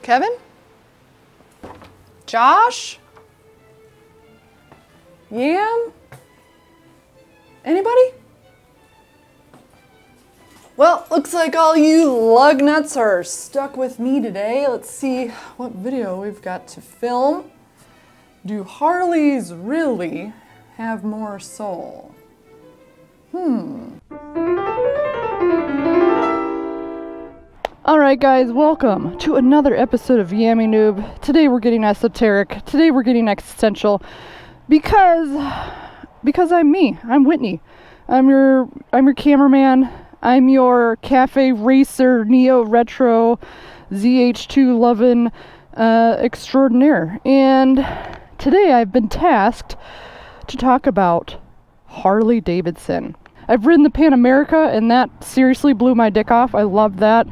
Kevin? Josh? Yam? Anybody? Well, looks like all you lug nuts are stuck with me today. Let's see what video we've got to film. Do Harleys really have more soul? Alright guys, welcome to another episode of Yammy Noob. Today we're getting esoteric. Today we're getting existential. Because I'm me. I'm Whitney. I'm your cameraman. I'm your cafe racer, neo retro, ZH2 lovin' extraordinaire. And today I've been tasked to talk about Harley Davidson. I've ridden the Pan America and that seriously blew my dick off. I love that.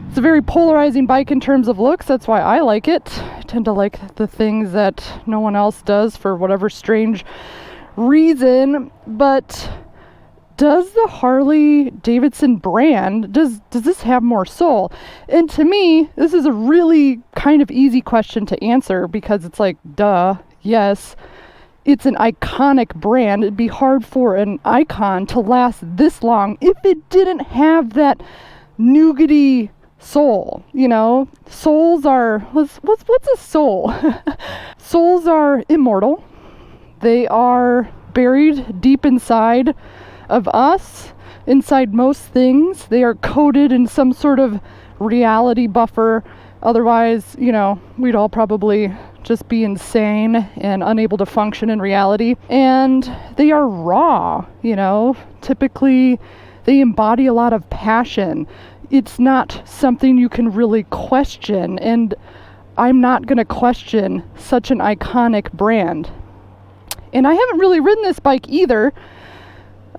It's a very polarizing bike in terms of looks. That's why I like it. I tend to like the things that no one else does for whatever strange reason. But does the Harley Davidson brand, does this have more soul? And to me, this is a really kind of easy question to answer because it's like, duh, yes. It's an iconic brand. It'd be hard for an icon to last this long if it didn't have that nougaty soul. You know, souls are, what's a soul? Souls are immortal. They are buried deep inside of us, inside most things. They are coded in some sort of reality buffer. Otherwise, you know, we'd all probably just be insane and unable to function in reality. And they are raw, you know. Typically, they embody a lot of passion. It's not something you can really question, and I'm not going to question such an iconic brand. And I haven't really ridden this bike either,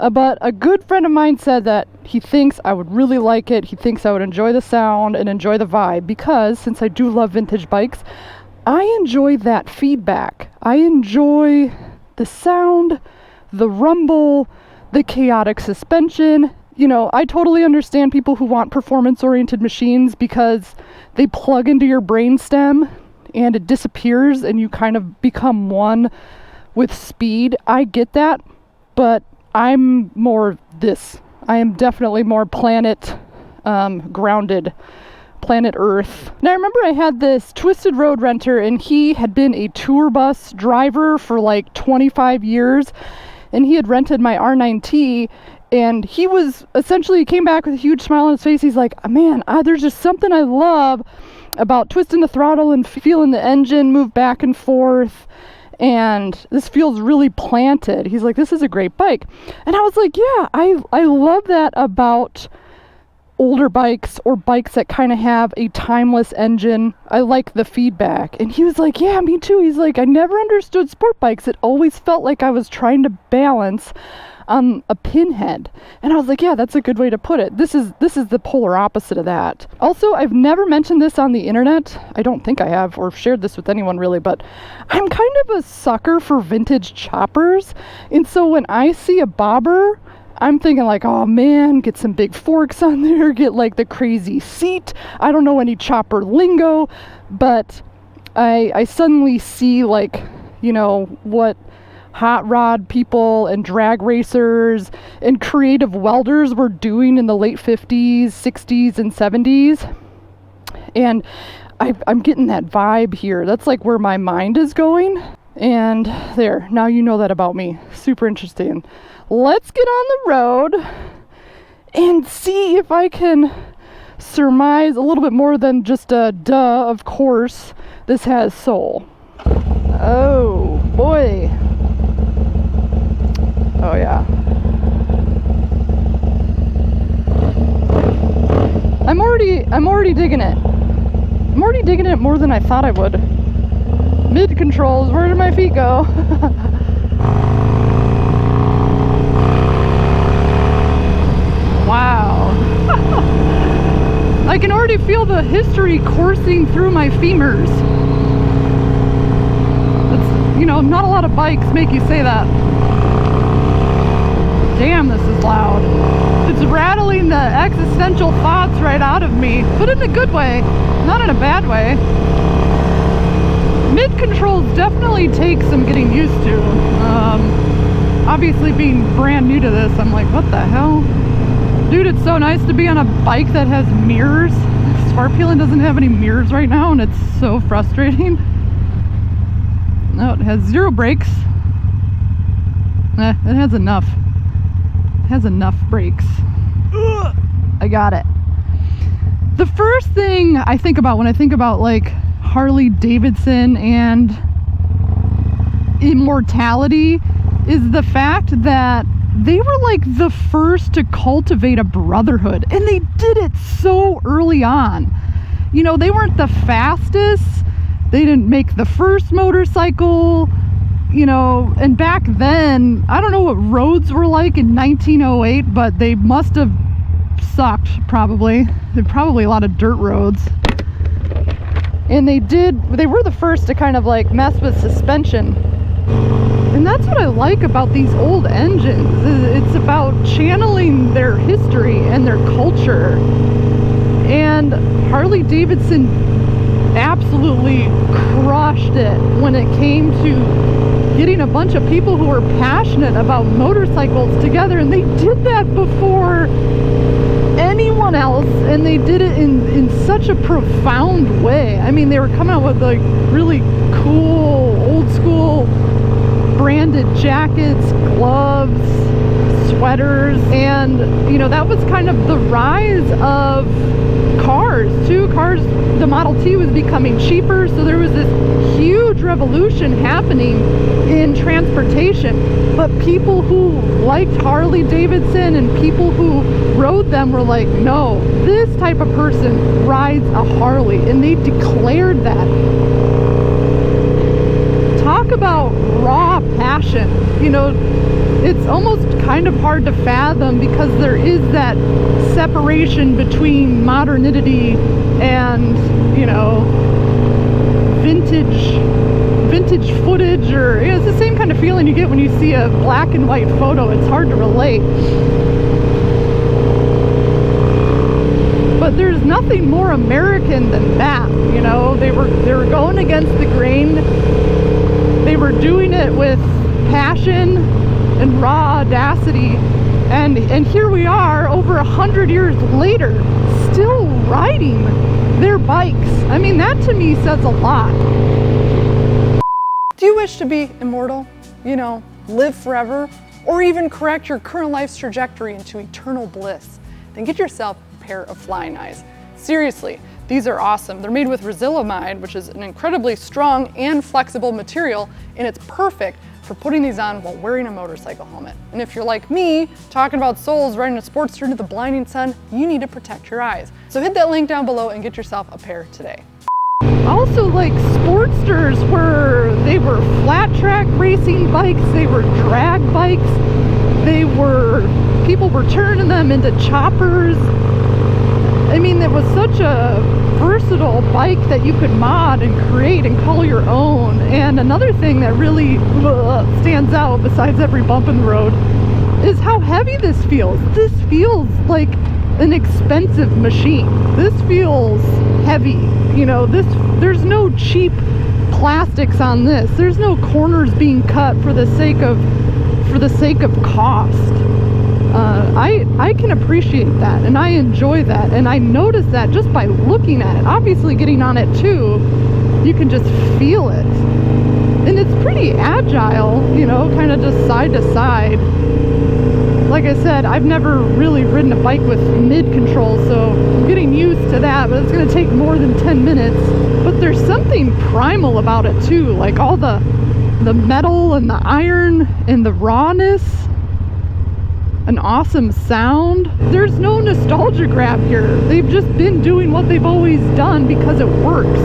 but a good friend of mine said that he thinks I would really like it. He thinks I would enjoy the sound and enjoy the vibe because since I do love vintage bikes, I enjoy that feedback. I enjoy the sound, the rumble, the chaotic suspension. You know, I totally understand people who want performance-oriented machines because they plug into your brainstem and it disappears and you kind of become one with speed. I get that, but I'm more this. I am definitely more planet grounded, planet Earth. Now I remember I had this Twisted Road renter and he had been a tour bus driver for like 25 years and he had rented my R9T and he came back with a huge smile on his face. He's like, man, there's just something I love about twisting the throttle and feeling the engine move back and forth. And this feels really planted. He's like, this is a great bike. And I was like, yeah, I love that about older bikes or bikes that kind of have a timeless engine. I like the feedback. And he was like, yeah, me too. He's like, I never understood sport bikes. It always felt like I was trying to balance on a pinhead. And I was like, yeah, that's a good way to put it. This is the polar opposite of that. Also, I've never mentioned this on the internet. I don't think I have or shared this with anyone really, but I'm kind of a sucker for vintage choppers. And so when I see a bobber, I'm thinking like, oh man, get some big forks on there, get like the crazy seat. I don't know any chopper lingo, but I suddenly see like, you know, what hot rod people and drag racers and creative welders were doing in the late 50s, 60s, and 70s. And I'm getting that vibe here. That's like where my mind is going. And there, now you know that about me. Super interesting. Let's get on the road and see if I can surmise a little bit more than just a duh, of course, this has soul. Oh boy. Oh yeah. I'm already digging it. I'm already digging it more than I thought I would. Mid controls, where did my feet go? Wow. I can already feel the history coursing through my femurs. That's, you know, not a lot of bikes make you say that. Damn, this is loud. It's rattling the existential thoughts right out of me, but in a good way, not in a bad way. Mid-controls definitely take some getting used to. Obviously being brand new to this, I'm like, what the hell? Dude, it's so nice to be on a bike that has mirrors. Sparpeeling doesn't have any mirrors right now, and it's so frustrating. No, it has 0 brakes. It has enough. It has enough brakes. Ugh, I got it. The first thing I think about when I think about like Harley Davidson and immortality is the fact that they were like the first to cultivate a brotherhood, and they did it so early on. You know, they weren't the fastest, they didn't make the first motorcycle, you know, and back then, I don't know what roads were like in 1908, but they must have sucked, probably. There were probably a lot of dirt roads. And they were the first to kind of like mess with suspension. And that's what I like about these old engines. It's about channeling their history and their culture. And Harley Davidson absolutely crushed it when it came to getting a bunch of people who were passionate about motorcycles together. And they did that before anyone else, and they did it in such a profound way. I mean, they were coming out with like really cool, old school branded jackets, gloves, sweaters, and you know, that was kind of the rise of cars too. The Model T was becoming cheaper, so there was this huge revolution happening in transportation. But people who liked Harley Davidson and people who rode them were like, no, this type of person rides a Harley, and they declared that. Talk about raw passion. You know, it's almost kind of hard to fathom because there is that separation between modernity and, you know, vintage footage, or you know, it's the same kind of feeling you get when you see a black and white photo. It's hard to relate. But there's nothing more American than that. You know, they were going against the grain. They were doing it with passion and raw audacity, and here we are over 100 years later still riding their bikes. I mean, that to me says a lot. Do you wish to be immortal, you know, live forever, or even correct your current life's trajectory into eternal bliss? Then get yourself a pair of flying eyes. Seriously, these are awesome. They're made with Rosilamide, which is an incredibly strong and flexible material, and it's perfect for putting these on while wearing a motorcycle helmet. And if you're like me, talking about souls riding a Sportster into the blinding sun, you need to protect your eyes. So hit that link down below and get yourself a pair today. Also, like, Sportsters they were flat track racing bikes, they were drag bikes, people were turning them into choppers. I mean, it was such a versatile bike that you could mod and create and call your own. And another thing that really stands out, besides every bump in the road, is how heavy this feels. This feels like an expensive machine. This feels heavy. You know, there's no cheap plastics on this. There's no corners being cut for the sake of cost. I can appreciate that, and I enjoy that, and I notice that just by looking at it. Obviously, getting on it too, you can just feel it, and it's pretty agile, you know, kind of just side to side. Like I said, I've never really ridden a bike with mid-control, so I'm getting used to that, but it's going to take more than 10 minutes. But there's something primal about it too, like all the metal and the iron and the rawness. An awesome sound. There's no nostalgia grab here. They've just been doing what they've always done because it works.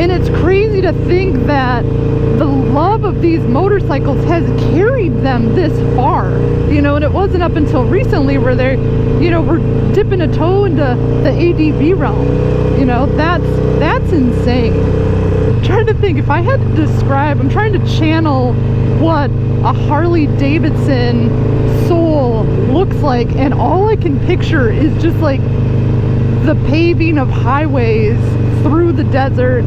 And it's crazy to think that the love of these motorcycles has carried them this far. You know, and it wasn't up until recently where they, you know, were dipping a toe into the ADV realm. You know, that's insane. I'm trying to think, if I had to describe, I'm trying to channel what a Harley Davidson soul looks like, and all I can picture is just like the paving of highways through the desert,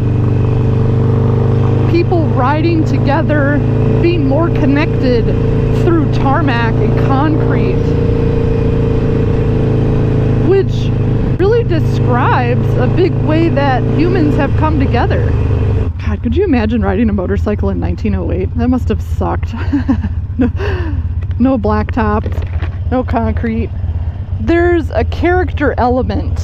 people riding together, being more connected through tarmac and concrete, which really describes a big way that humans have come together. God, could you imagine riding a motorcycle in 1908? That must have sucked. No blacktops, no concrete. There's a character element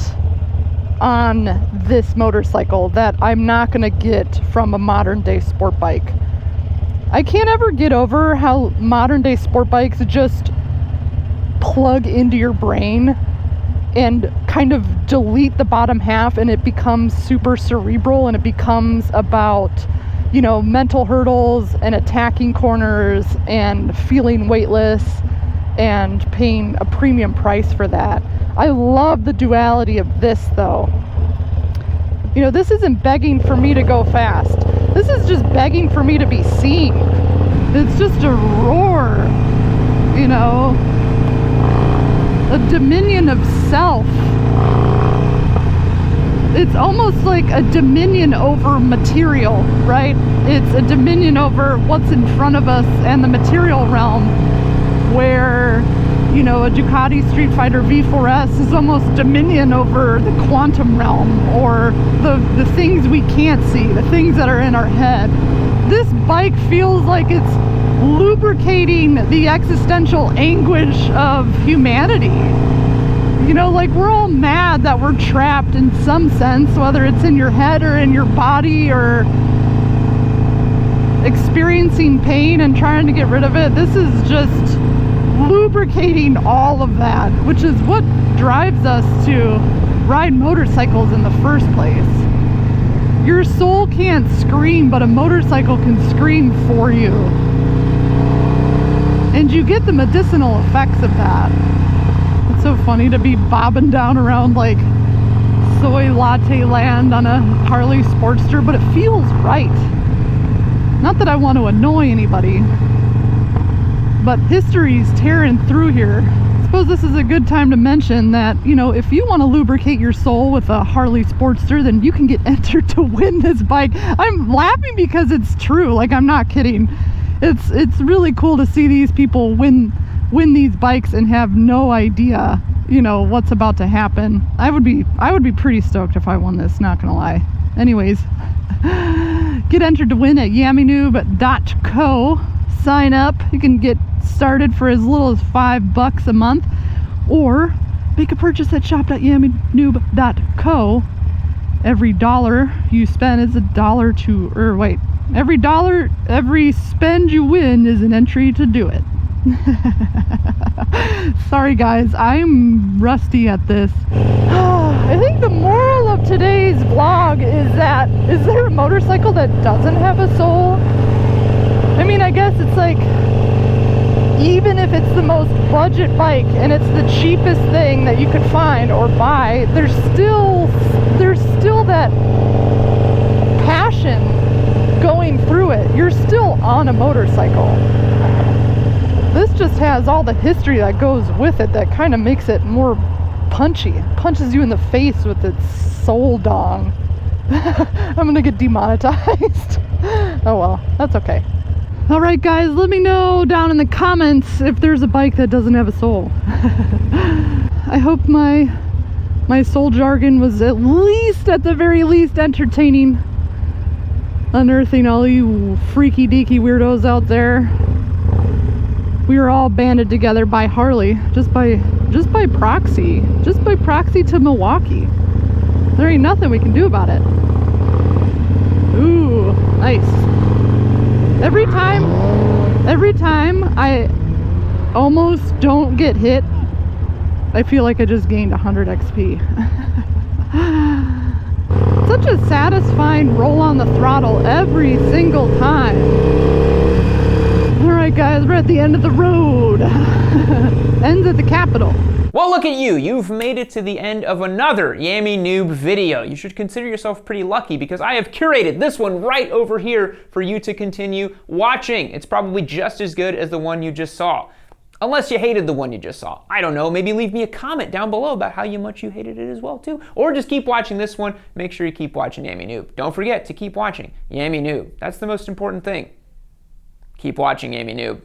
on this motorcycle that I'm not gonna get from a modern day sport bike. I can't ever get over how modern day sport bikes just plug into your brain and kind of delete the bottom half, and it becomes super cerebral, and it becomes about, you know, mental hurdles and attacking corners and feeling weightless and paying a premium price for that. I love the duality of this though. You know, this isn't begging for me to go fast. This is just begging for me to be seen. It's just a roar, you know, a dominion of self. It's almost like a dominion over material, right? It's a dominion over what's in front of us and the material realm, where, you know, a Ducati Street Fighter V4S is almost dominion over the quantum realm, or the things we can't see, the things that are in our head. This bike feels like it's lubricating the existential anguish of humanity. You know, like, we're all mad that we're trapped in some sense, whether it's in your head or in your body, or experiencing pain and trying to get rid of it. This is just lubricating all of that, which is what drives us to ride motorcycles in the first place. Your soul can't scream, but a motorcycle can scream for you. And you get the medicinal effects of that. It's so funny to be bobbing down around like soy latte land on a Harley Sportster, but it feels right. Not that I want to annoy anybody, but history's tearing through here. I suppose this is a good time to mention that, you know, if you want to lubricate your soul with a Harley Sportster, then you can get entered to win this bike. I'm laughing because it's true. Like, I'm not kidding. It's really cool to see these people win these bikes and have no idea, you know, what's about to happen. I would be pretty stoked if I won this, not gonna lie. Anyways, get entered to win at yammynoob.co. Sign up. You can get started for as little as $5 a month, or make a purchase at shop.yammynoob.co. Every dollar you spend is every spend you win is an entry to do it. Sorry guys, I'm rusty at this. I think the moral of today's vlog is that, is there a motorcycle that doesn't have a soul? I mean, I guess it's like, even if it's the most budget bike and it's the cheapest thing that you could find or buy, there's still that passion going through it. You're still on a motorcycle. This just has all the history that goes with it that kind of makes it more punchy. It punches you in the face with its soul dong. I'm gonna get demonetized. Oh well, that's okay. Alright guys, let me know down in the comments if there's a bike that doesn't have a soul. I hope my soul jargon was at the very least entertaining, unearthing all you freaky deaky weirdos out there. We were all banded together by Harley, just by proxy to Milwaukee. There ain't nothing we can do about it. Ooh, nice. Every time I almost don't get hit, I feel like I just gained 100 XP. Such a satisfying roll on the throttle every single time. Alright guys, we're at the end of the road. Ends at the Capitol. Well, look at you. You've made it to the end of another Yammy Noob video. You should consider yourself pretty lucky because I have curated this one right over here for you to continue watching. It's probably just as good as the one you just saw. Unless you hated the one you just saw. I don't know, maybe leave me a comment down below about how much you hated it as well too. Or just keep watching this one. Make sure you keep watching Yammy Noob. Don't forget to keep watching Yammy Noob. That's the most important thing. Keep watching Yammy Noob.